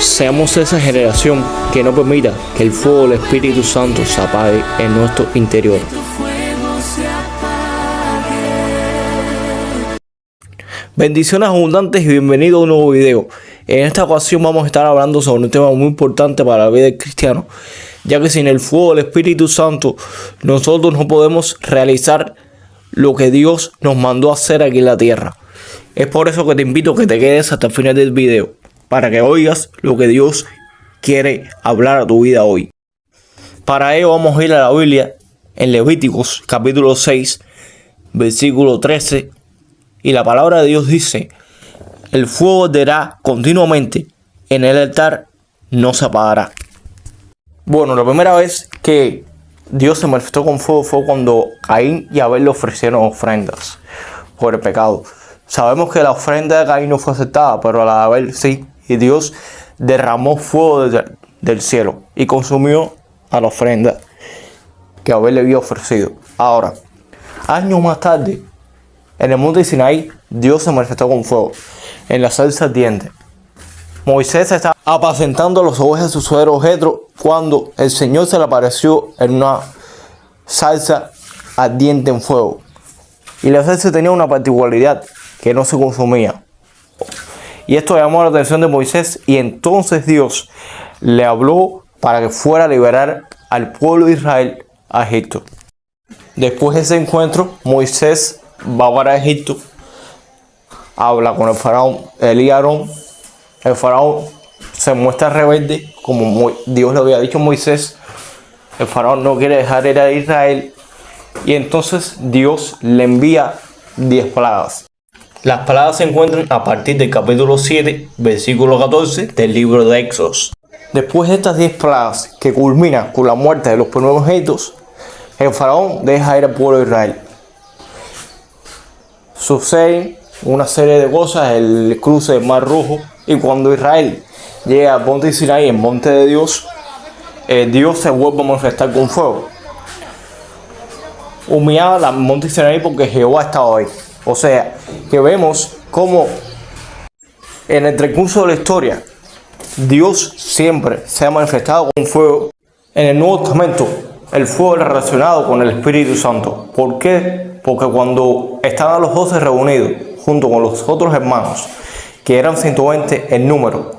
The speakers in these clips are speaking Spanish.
Seamos esa generación que no permita que el fuego del Espíritu Santo se apague en nuestro interior. Bendiciones abundantes y bienvenido a un nuevo video. En esta ocasión vamos a estar hablando sobre un tema muy importante para la vida del cristiano, ya que sin el fuego del Espíritu Santo nosotros no podemos realizar lo que Dios nos mandó a hacer aquí en la tierra. Es por eso que te invito a que te quedes hasta el final del video, para que oigas lo que Dios quiere hablar a tu vida hoy. Para ello vamos a ir a la Biblia en Levíticos capítulo 6, versículo 13. Y la palabra de Dios dice: el fuego arderá continuamente en el altar, no se apagará. Bueno, la primera vez que Dios se manifestó con fuego fue cuando Caín y Abel le ofrecieron ofrendas por el pecado. Sabemos que la ofrenda de Caín no fue aceptada, pero la de Abel sí. Y Dios derramó fuego del cielo y consumió a la ofrenda que Abel le había ofrecido. Ahora, años más tarde, en el monte de Sinaí, Dios se manifestó con fuego en la salsa ardiente. Moisés estaba apacentando las ovejas de su suegro Jetro cuando el Señor se le apareció en una salsa ardiente en fuego. Y la salsa tenía una particularidad, que no se consumía. Y esto llamó la atención de Moisés, y entonces Dios le habló para que fuera a liberar al pueblo de Israel a Egipto. Después de ese encuentro, Moisés va para Egipto, habla con el faraón Él y Aarón. El faraón se muestra rebelde, como Dios le había dicho a Moisés. El faraón no quiere dejar ir a Israel, y entonces Dios le envía 10 plagas. Las plagas se encuentran a partir del capítulo 7, versículo 14 del libro de Éxodo. Después de estas 10 plagas, que culminan con la muerte de los primogénitos, el faraón deja ir al pueblo de Israel. Suceden una serie de cosas, el cruce del Mar Rojo, y cuando Israel llega al monte de Sinaí, el monte de Dios, Dios se vuelve a manifestar con fuego. Humillaba al monte de Sinaí porque Jehová estaba ahí. O sea, que vemos cómo en el transcurso de la historia Dios siempre se ha manifestado con fuego. En el Nuevo Testamento el fuego es relacionado con el Espíritu Santo. ¿Por qué? Porque cuando estaban los 12 reunidos junto con los otros hermanos, que eran 120 en número,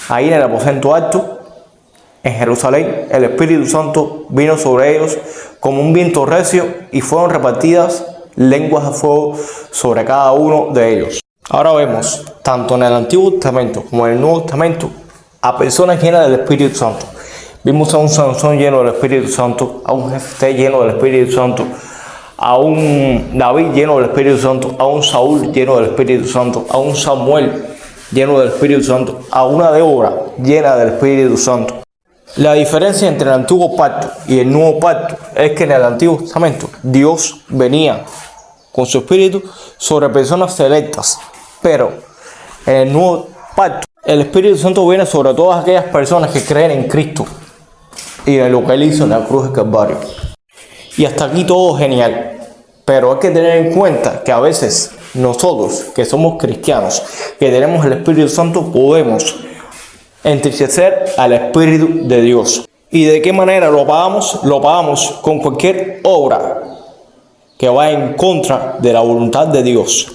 ahí en el aposento alto en Jerusalén, el Espíritu Santo vino sobre ellos como un viento recio, y fueron repartidas lenguas de fuego sobre cada uno de ellos. Ahora vemos, tanto en el Antiguo Testamento como en el Nuevo Testamento, a personas llenas del Espíritu Santo. Vimos a un Sansón lleno del Espíritu Santo, a un Jefté lleno del Espíritu Santo, a un David lleno del Espíritu Santo, a un Saúl lleno del Espíritu Santo, a un Samuel lleno del Espíritu Santo, a una Débora llena del Espíritu Santo. La diferencia entre el Antiguo Pacto y el Nuevo Pacto es que en el Antiguo Testamento Dios venía con su Espíritu sobre personas selectas, pero en el Nuevo Pacto el Espíritu Santo viene sobre todas aquellas personas que creen en Cristo y en lo que Él hizo en la cruz del Calvario. Y hasta aquí todo genial, pero hay que tener en cuenta que a veces nosotros, que somos cristianos, que tenemos el Espíritu Santo, podemos entristecer al Espíritu de Dios. ¿Y de qué manera lo pagamos? Lo pagamos con cualquier obra que vaya en contra de la voluntad de Dios.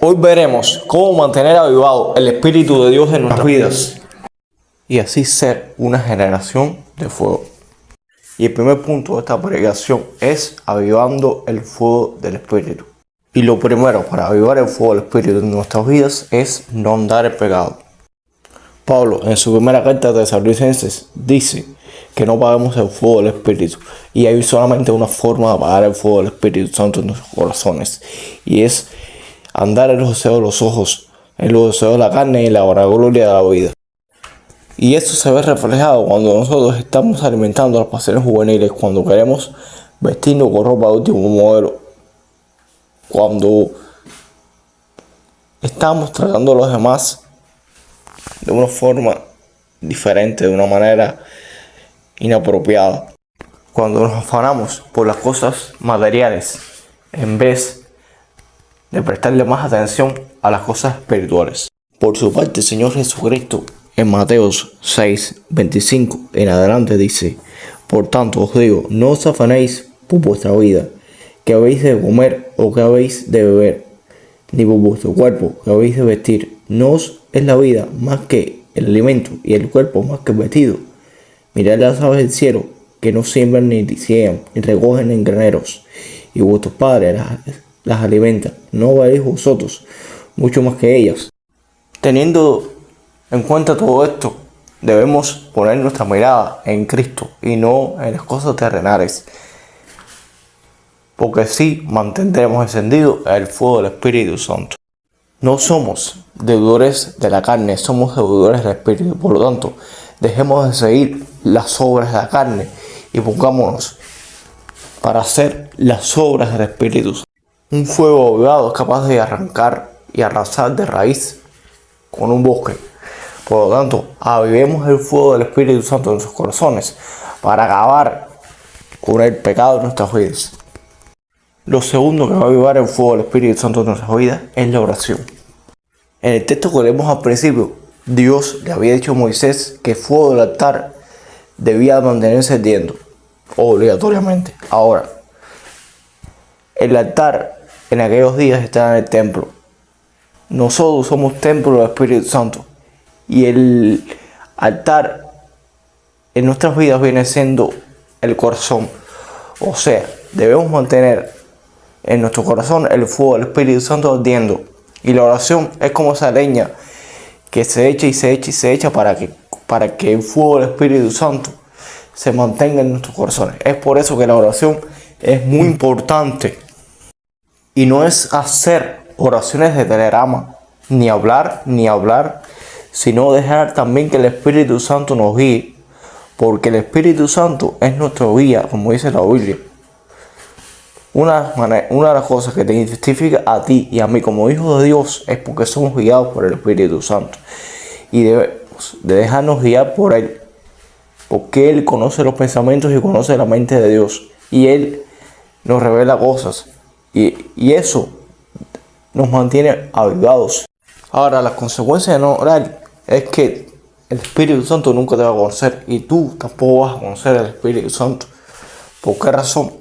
Hoy veremos cómo mantener avivado el Espíritu de Dios en nuestras vidas y así ser una generación de fuego. Y el primer punto de esta predicación es avivando el fuego del Espíritu. Y lo primero para avivar el fuego del Espíritu en nuestras vidas es no andar en pecado. Pablo, en su primera carta de Tesalonicenses, dice que no apaguemos el fuego del Espíritu. Y hay solamente una forma de apagar el fuego del Espíritu Santo en nuestros corazones, y es andar en los deseos de los ojos, en los deseos de la carne y en la vanagloria de la vida. Y eso se ve reflejado cuando nosotros estamos alimentando las pasiones juveniles, cuando queremos vestirnos con ropa de último modelo, cuando estamos tratando a los demás de una forma diferente, de una manera inapropiada, cuando nos afanamos por las cosas materiales en vez de prestarle más atención a las cosas espirituales. Por su parte, el Señor Jesucristo en Mateo 6:25 en adelante dice: por tanto os digo, no os afanéis por vuestra vida, que habéis de comer o que habéis de beber, ni por vuestro cuerpo, que habéis de vestir. No os es la vida más que el alimento, y el cuerpo más que el vestido. Mirad las aves del cielo, que no siembran ni ciegan, ni recogen en graneros, y vuestros padres las alimentan. ¿No valéis vosotros mucho más que ellas? Teniendo en cuenta todo esto, debemos poner nuestra mirada en Cristo y no en las cosas terrenales, porque así mantendremos encendido el fuego del Espíritu Santo. No somos deudores de la carne, somos deudores del Espíritu. Por lo tanto, dejemos de seguir las obras de la carne y pongámonos para hacer las obras del Espíritu. Un fuego avivado es capaz de arrancar y arrasar de raíz con un bosque. Por lo tanto, avivemos el fuego del Espíritu Santo en nuestros corazones para acabar con el pecado de nuestras vidas. Lo segundo que va a avivar el fuego del Espíritu Santo en nuestras vidas es la oración. En el texto que leemos al principio, Dios le había dicho a Moisés que el fuego del altar debía mantenerse ardiendo obligatoriamente. Ahora, el altar en aquellos días estaba en el templo. Nosotros somos templo del Espíritu Santo. Y el altar en nuestras vidas viene siendo el corazón. O sea, debemos mantener en nuestro corazón el fuego del Espíritu Santo ardiendo. Y la oración es como esa leña que se echa y se echa y se echa para que el fuego del Espíritu Santo se mantenga en nuestros corazones. Es por eso que la oración es muy importante. Y no es hacer oraciones de telegrama, ni hablar, sino dejar también que el Espíritu Santo nos guíe, porque el Espíritu Santo es nuestro guía, como dice la Biblia. Una de las cosas que te identifica a ti y a mí como hijos de Dios es porque somos guiados por el Espíritu Santo. Y debemos de dejarnos guiar por Él, porque Él conoce los pensamientos y conoce la mente de Dios. Y Él nos revela cosas. Y eso nos mantiene avivados. Ahora, las consecuencias de no orar es que el Espíritu Santo nunca te va a conocer y tú tampoco vas a conocer al Espíritu Santo. ¿Por qué razón?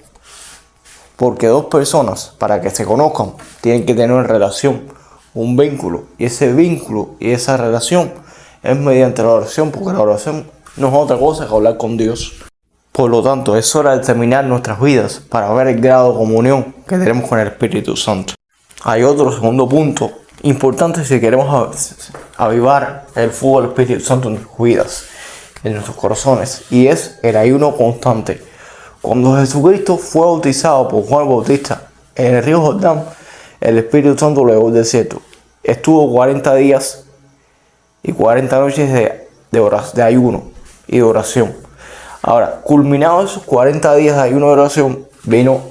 Porque dos personas, para que se conozcan, tienen que tener una relación, un vínculo. Y ese vínculo y esa relación es mediante la oración, porque la oración no es otra cosa que hablar con Dios. Por lo tanto, es hora de terminar nuestras vidas para ver el grado de comunión que tenemos con el Espíritu Santo. Hay otro segundo punto importante si queremos avivar el fuego del Espíritu Santo en nuestras vidas, en nuestros corazones, y es el ayuno constante. Cuando Jesucristo fue bautizado por Juan Bautista en el río Jordán, el Espíritu Santo lo llevó al desierto. Estuvo 40 días y 40 noches de ayuno y de oración. Ahora, culminados esos 40 días de ayuno y oración, vino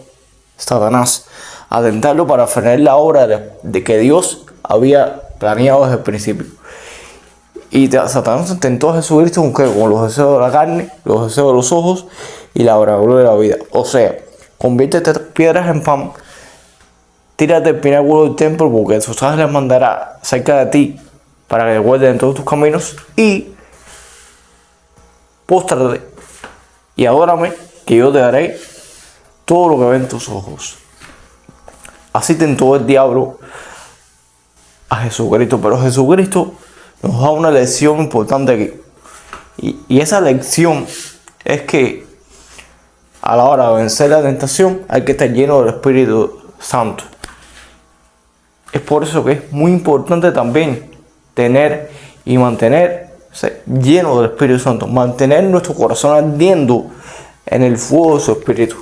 Satanás a tentarlo para frenar la obra de que Dios había planeado desde el principio. Y Satanás tentó a Jesucristo con los deseos de la carne, los deseos de los ojos y la bravura de la vida. O sea, conviértete estas piedras en pan, tírate el pináculo del templo porque sus ángeles mandará cerca de ti para que te guarden en todos tus caminos y póstrate y adórame, que yo te daré todo lo que ven tus ojos. Así tentó el diablo a Jesucristo, pero Jesucristo nos da una lección importante aquí. Y esa lección es que a la hora de vencer la tentación hay que estar lleno del Espíritu Santo. Es por eso que es muy importante también tener y mantenerse lleno del Espíritu Santo, mantener nuestro corazón ardiendo en el fuego de su Espíritu.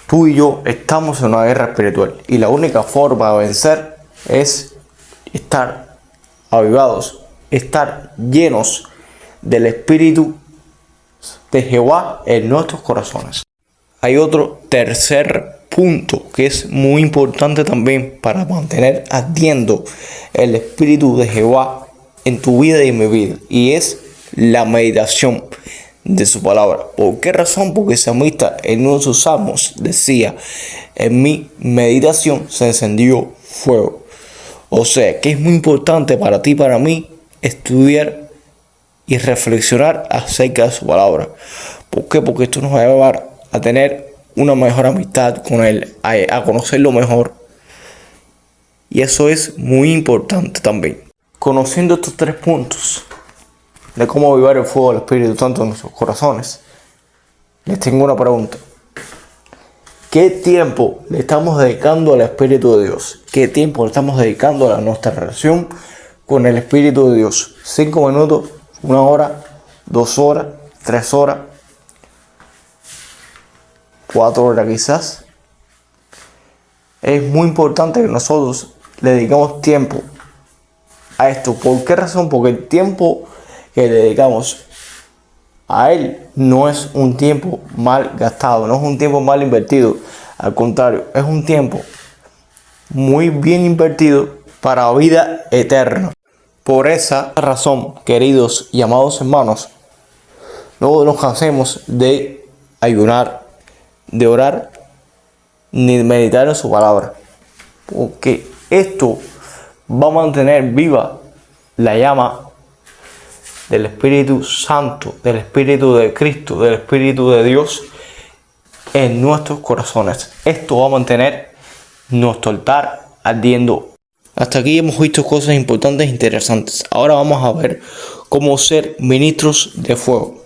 Tú y yo estamos en una guerra espiritual y la única forma de vencer es estar avivados, estar llenos del Espíritu de Jehová en nuestros corazones. Hay otro tercer punto que es muy importante también para mantener ardiendo el Espíritu de Jehová en tu vida y en mi vida, y es la meditación de su palabra. ¿Por qué razón? Porque el salmista en uno de sus salmos decía: en mi meditación se encendió fuego. O sea, que es muy importante para ti y para mí estudiar y reflexionar acerca de su palabra. ¿Por qué? Porque esto nos va a llevar a tener una mejor amistad con Él, a conocerlo mejor. Y eso es muy importante también. Conociendo estos 3 puntos de cómo avivar el fuego del Espíritu Santo en nuestros corazones, les tengo una pregunta. ¿Qué tiempo le estamos dedicando al Espíritu de Dios? ¿Qué tiempo le estamos dedicando a nuestra relación con el Espíritu de Dios? 5 minutos, 1 hora, 2 horas, 3 horas, 4 horas quizás. Es muy importante que nosotros le dedicamos tiempo a esto. ¿Por qué razón? Porque el tiempo que le dedicamos a Él no es un tiempo mal gastado, no es un tiempo mal invertido. Al contrario, es un tiempo muy bien invertido para vida eterna. Por esa razón, queridos y amados hermanos, no nos cansemos de ayunar, de orar, ni de meditar en su palabra. Porque esto va a mantener viva la llama del Espíritu Santo, del Espíritu de Cristo, del Espíritu de Dios en nuestros corazones. Esto va a mantener nuestro altar ardiendo. Hasta aquí hemos visto cosas importantes e interesantes. Ahora vamos a ver cómo ser ministros de fuego.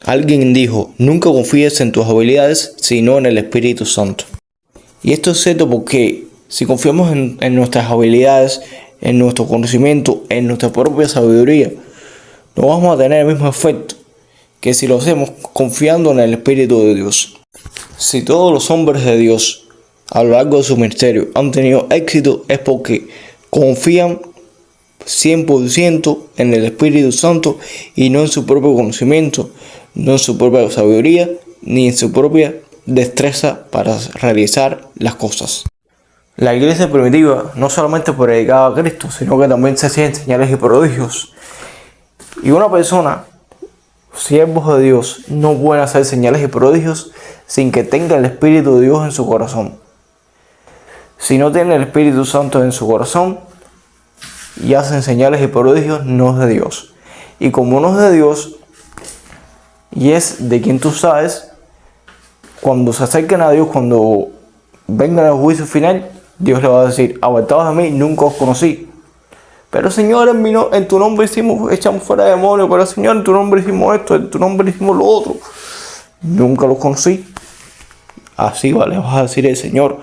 Alguien dijo: nunca confíes en tus habilidades, sino en el Espíritu Santo. Y esto es cierto porque si confiamos en nuestras habilidades, en nuestro conocimiento, en nuestra propia sabiduría, no vamos a tener el mismo efecto que si lo hacemos confiando en el Espíritu de Dios. Si todos los hombres de Dios a lo largo de su ministerio han tenido éxito, es porque confían 100% en el Espíritu Santo y no en su propio conocimiento, no en su propia sabiduría, ni en su propia destreza para realizar las cosas. La iglesia primitiva no solamente predicaba a Cristo, sino que también se hacían señales y prodigios. Y una persona, siervos de Dios, no puede hacer señales y prodigios sin que tenga el Espíritu de Dios en su corazón. Si no tiene el Espíritu Santo en su corazón y hacen señales y prodigios, no es de Dios. Y como no es de Dios y es de quien tú sabes, cuando se acerquen a Dios, cuando vengan al juicio final, Dios le va a decir: apartados de mí, nunca os conocí. Pero Señor, en tu nombre echamos fuera demonios. Pero Señor, en tu nombre hicimos esto, en tu nombre hicimos lo otro. Nunca los conocí. Así le vas a decir el Señor.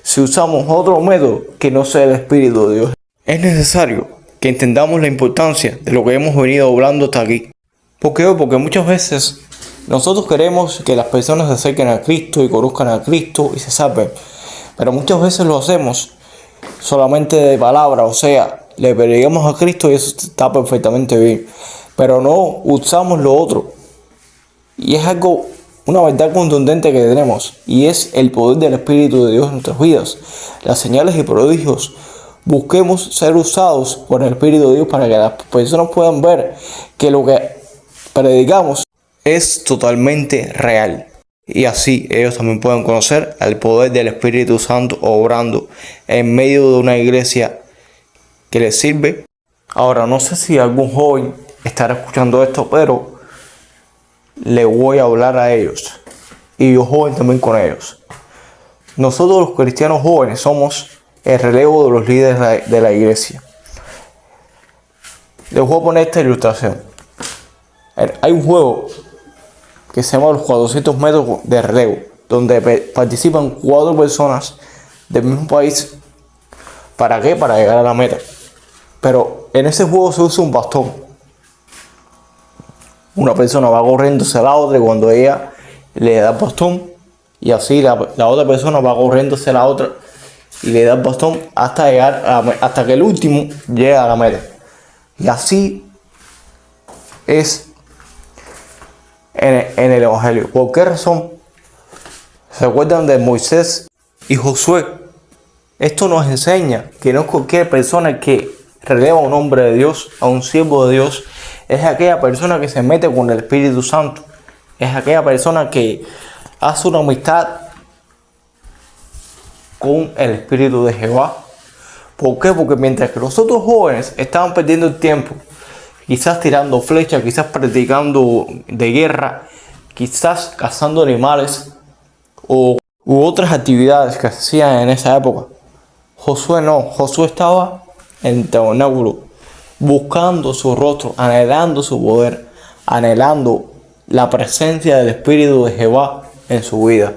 Si usamos otro método que no sea el Espíritu de Dios. Es necesario que entendamos la importancia de lo que hemos venido hablando hasta aquí. ¿Por qué? Porque muchas veces nosotros queremos que las personas se acerquen a Cristo y conozcan a Cristo y se salven. Pero muchas veces lo hacemos solamente de palabra, o sea, le predicamos a Cristo y eso está perfectamente bien. Pero no usamos lo otro. Y es una verdad contundente que tenemos. Y es el poder del Espíritu de Dios en nuestras vidas. Las señales y prodigios. Busquemos ser usados por el Espíritu de Dios para que las personas puedan ver que lo que predicamos es totalmente real. Y así ellos también pueden conocer el poder del Espíritu Santo obrando en medio de una iglesia que les sirve. Ahora, no sé si algún joven estará escuchando esto, pero le voy a hablar a ellos. Y yo joven también con ellos. Nosotros los cristianos jóvenes somos el relevo de los líderes de la iglesia. Les voy a poner esta ilustración. Hay un juego que se llama los 400 metros de relevo, donde participan 4 personas del mismo país. ¿Para qué? Para llegar a la meta. Pero en ese juego se usa un bastón. Una persona va corriendo hacia la otra y cuando ella le da el bastón, y así la otra persona va corriendo hacia la otra y le da el bastón hasta llegar hasta que el último llega a la meta. Y así es en el Evangelio. ¿Por qué razón? ¿Se acuerdan de Moisés y Josué? Esto nos enseña que no es cualquier persona que releva a un hombre de Dios, a un siervo de Dios. Es aquella persona que se mete con el Espíritu Santo. Es aquella persona que hace una amistad con el Espíritu de Jehová. ¿Por qué? Porque mientras que los otros jóvenes estaban perdiendo el tiempo quizás tirando flechas, quizás practicando de guerra, quizás cazando animales u otras actividades que se hacían en esa época. Josué no, Josué estaba en el tabernáculo, buscando su rostro, anhelando su poder, anhelando la presencia del Espíritu de Jehová en su vida.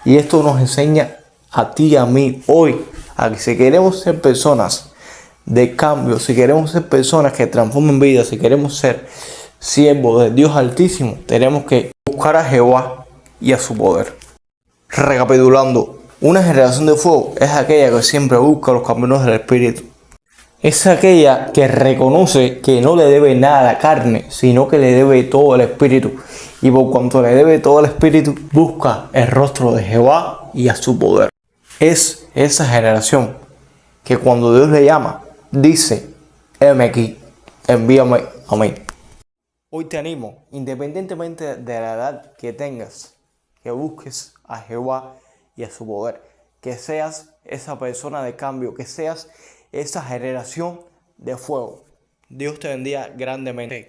Y esto nos enseña a ti y a mí hoy, a que si queremos ser personas de cambio, si queremos ser personas que transformen vidas, si queremos ser siervos de Dios Altísimo, tenemos que buscar a Jehová y a su poder. Recapitulando, una generación de fuego es aquella que siempre busca los caminos del Espíritu. Es aquella que reconoce que no le debe nada a la carne, sino que le debe todo al Espíritu. Y por cuanto le debe todo al Espíritu, busca el rostro de Jehová y a su poder. Es esa generación que cuando Dios le llama, dice: heme aquí, envíame a mí. Hoy te animo, independientemente de la edad que tengas, que busques a Jehová y a su poder. Que seas esa persona de cambio, que seas esa generación de fuego. Dios te bendiga grandemente.